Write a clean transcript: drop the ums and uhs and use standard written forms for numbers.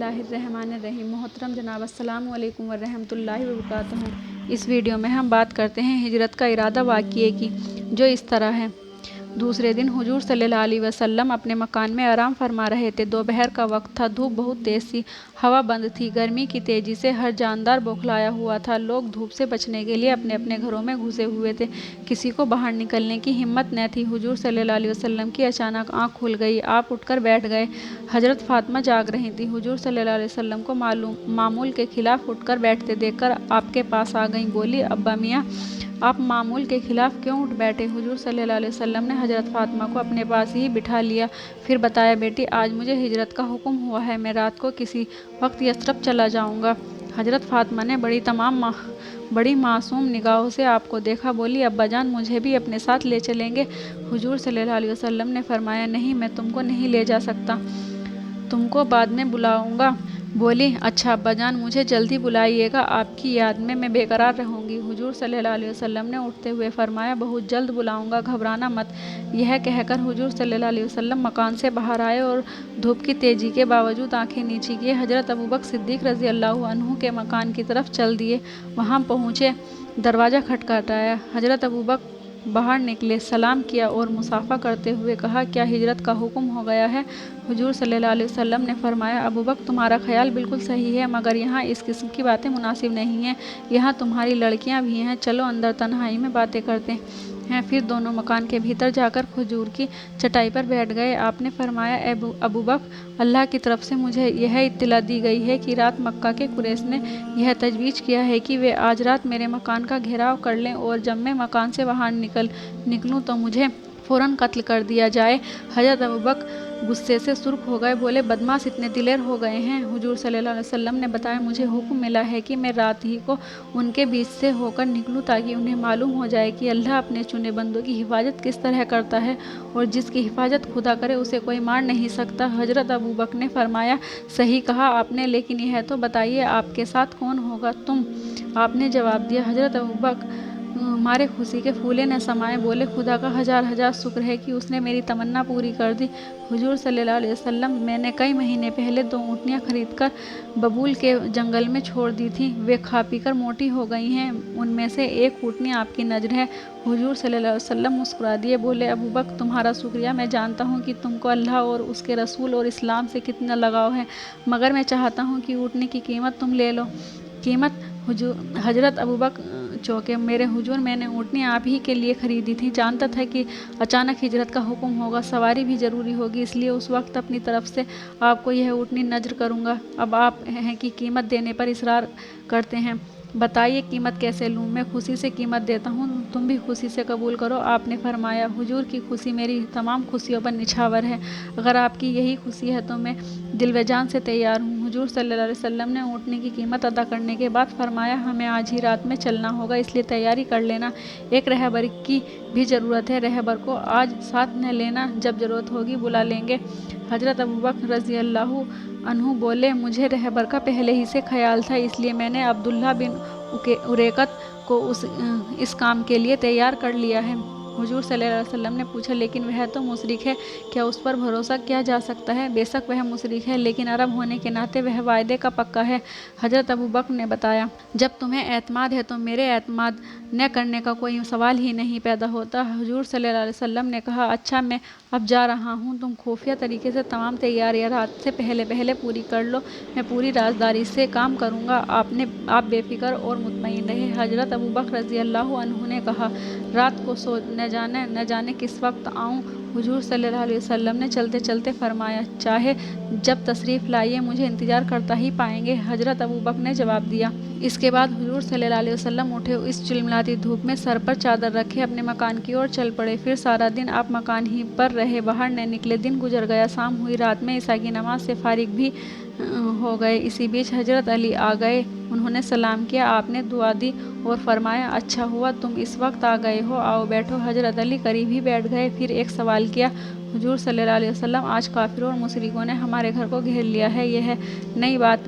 اللہ الرحمن الرحیم۔ محترم جناب السلام علیکم ورحمۃ اللہ وبرکاتہ۔ اس ویڈیو میں ہم بات کرتے ہیں ہجرت کا ارادہ واقعے کی، جو اس طرح ہے۔ دوسرے دن حضور صلی اللہ علیہ وسلم اپنے مکان میں آرام فرما رہے تھے۔ دوپہر کا وقت تھا، دھوپ بہت تیز تھی، ہوا بند تھی، گرمی کی تیزی سے ہر جاندار بوکھلایا ہوا تھا۔ لوگ دھوپ سے بچنے کے لیے اپنے اپنے گھروں میں گھسے ہوئے تھے، کسی کو باہر نکلنے کی ہمت نہ تھی۔ حضور صلی اللہ علیہ وسلم کی اچانک آنکھ کھل گئی، آپ اٹھ کر بیٹھ گئے۔ حضرت فاطمہ جاگ رہی تھیں، حضور صلی اللہ علیہ وسلم کو معمول کے خلاف اٹھ کر بیٹھتے دیکھ کر آپ کے پاس آ گئیں، بولی ابا میاں آپ معمول کے خلاف کیوں اٹھ بیٹھے؟ حضور صلی اللہ علیہ وسلم نے حضرت فاطمہ کو اپنے پاس ہی بٹھا لیا، پھر بتایا بیٹی آج مجھے ہجرت کا حکم ہوا ہے، میں رات کو کسی وقت یثرب چلا جاؤں گا۔ حضرت فاطمہ نے بڑی معصوم نگاہوں سے آپ کو دیکھا، بولی ابا جان مجھے بھی اپنے ساتھ لے چلیں گے؟ حضور صلی اللہ علیہ وسلم نے فرمایا نہیں، میں تم کو نہیں لے جا سکتا، تم کو بعد میں بلاؤں گا۔ بولی اچھا ابا جان مجھے جلدی بلائیے گا، آپ کی یاد میں میں بے قرار رہوں گی۔ حضور صلی اللہ علیہ وسلم نے اٹھتے ہوئے فرمایا بہت جلد بلاؤں گا، گھبرانا مت۔ یہ کہہ کر حضور صلی اللہ علیہ وسلم مکان سے باہر آئے اور دھوپ کی تیزی کے باوجود آنکھیں نیچی کیے حضرت ابوبکر صدیق رضی اللہ عنہ کے مکان کی طرف چل دیے۔ وہاں پہنچے، دروازہ کھٹکھٹایا، حضرت ابوبکر باہر نکلے، سلام کیا اور مصافحہ کرتے ہوئے کہا کیا ہجرت کا حکم ہو گیا ہے؟ حضور صلی اللہ علیہ وسلم نے فرمایا ابوبکر تمہارا خیال بالکل صحیح ہے، مگر یہاں اس قسم کی باتیں مناسب نہیں ہیں، یہاں تمہاری لڑکیاں بھی ہیں، چلو اندر تنہائی میں باتیں کرتے ہیں۔ پھر دونوں مکان کے بھیتر جا کر کھجور کی چٹائی پر بیٹھ گئے۔ آپ نے فرمایا ابوبکر اللہ کی طرف سے مجھے یہ اطلاع دی گئی ہے کہ رات مکہ کے قریش نے یہ تجویز کیا ہے کہ وہ آج رات میرے مکان کا گھیراؤ کر لیں اور جب میں مکان سے باہر نکلوں تو مجھے فوراً قتل کر دیا جائے۔ حضرت ابوبکر غصے سے سرخ ہو گئے، بولے بدماش اتنے دلیر ہو گئے ہیں؟ حضور صلی اللہ علیہ وسلم نے بتایا مجھے حکم ملا ہے کہ میں رات ہی کو ان کے بیچ سے ہو کر نکلوں تاکہ انہیں معلوم ہو جائے کہ اللہ اپنے چنے بندوں کی حفاظت کس طرح کرتا ہے اور جس کی حفاظت خدا کرے اسے کوئی مار نہیں سکتا۔ حضرت ابوبکر نے فرمایا صحیح کہا آپ نے، لیکن یہ تو بتائیے آپ کے ساتھ کون ہوگا؟ تم؟ آپ نے جواب دیا۔ حضرت ابوبکر مارے خوشی کے پھولے نہ سمائے، بولے خدا کا ہزار ہزار شکر ہے کہ اس نے میری تمنا پوری کر دی۔ حضور صلی اللہ علیہ وسلم میں نے کئی مہینے پہلے 2 اونٹنیاں خرید کر ببول کے جنگل میں چھوڑ دی تھیں، وہ کھا پی کر موٹی ہو گئی ہیں، ان میں سے ایک اونٹنی آپ کی نذر ہے۔ حضور صلی اللہ علیہ وسلم مسکرا دیے، بولے ابوبکر تمہارا شکریہ، میں جانتا ہوں کہ تم کو اللہ اور اس کے رسول اور اسلام سے کتنا لگاؤ ہے، مگر میں چاہتا ہوں کہ اونٹنی کی قیمت تم لے لو۔ قیمت؟ حضرت ابوبکر چونکے، میرے حضور میں نے اونٹنی آپ ہی کے لیے خریدی تھی، جانتا تھا کہ اچانک ہجرت کا حکم ہوگا، سواری بھی ضروری ہوگی، اس لیے اس وقت اپنی طرف سے آپ کو یہ اونٹنی نذر کروں گا۔ اب آپ ہیں کہ قیمت دینے پر اصرار کرتے ہیں، بتائیے قیمت کیسے لوں؟ میں خوشی سے قیمت دیتا ہوں، تم بھی خوشی سے قبول کرو۔ آپ نے فرمایا حضور کی خوشی میری تمام خوشیوں پر نچھاور ہے، اگر آپ کی یہی خوشی ہے تو میں دل و جان سے تیار ہوں۔ حضور صلی اللہ علیہ وسلم نے اونٹنی کی قیمت ادا کرنے کے بعد فرمایا ہمیں آج ہی رات میں چلنا ہوگا، اس لیے تیاری کر لینا، ایک رہبر کی بھی ضرورت ہے، رہبر کو آج ساتھ نہ لینا، جب ضرورت ہوگی بلا لیں گے۔ حضرت ابوبکر رضی اللہ عنہ بولے مجھے رہبر کا پہلے ہی سے خیال تھا، اس لیے میں نے عبداللہ بن اریقط کو اس کام کے لیے تیار کر لیا ہے۔ حضور صلی اللہ علیہ وسلم نے پوچھا لیکن وہ تو مشرک ہے، کیا اس پر بھروسہ کیا جا سکتا ہے؟ بے شک وہ مشرک ہے، لیکن عرب ہونے کے ناطے وہ وعدے کا پکا ہے۔ حضرت ابوبکر نے بتایا جب تمہیں اعتماد ہے تو میرے اعتماد نہ کرنے کا کوئی سوال ہی نہیں پیدا ہوتا۔ حضور صلی اللہ علیہ وسلم نے کہا اچھا میں اب جا رہا ہوں، تم خفیہ طریقے سے تمام تیاریاں رات سے پہلے پوری کر لو، میں پوری رازداری سے کام کروں گا، آپ بے فکر اور مطمئن رہے۔ حضرت ابوبکر رضی اللہ عنہ نے کہا رات کو سو نہ جانے کس وقت آؤں؟ حضور صلی اللہ علیہ وسلم نے چلتے چلتے فرمایا چاہے جب تشریف لائیے، مجھے انتظار کرتا ہی پائیں گے۔ حضرت ابوبکر نے جواب دیا۔ اس کے بعد حضور صلی اللہ علیہ وسلم اٹھے، اس چلملاتی دھوپ میں سر پر چادر رکھے اپنے مکان کی اور چل پڑے، پھر سارا دن آپ مکان ہی پر رہے، باہر نہ نکلے۔ دن گزر گیا، شام ہوئی، رات میں عشاء کی نماز سے فارغ بھی ہو گئے، اسی بیچ حضرت علی آ گئے، انہوں نے سلام کیا، آپ نے دعا دی اور فرمایا اچھا ہوا تم اس وقت آ گئے ہو، آؤ بیٹھو۔ حضرت علی قریب ہی بیٹھ گئے، پھر ایک سوال کیا، حضور صلی اللہ علیہ وسلم آج کافروں اور مشرکوں نے ہمارے گھر کو گھیر لیا ہے، یہ نئی بات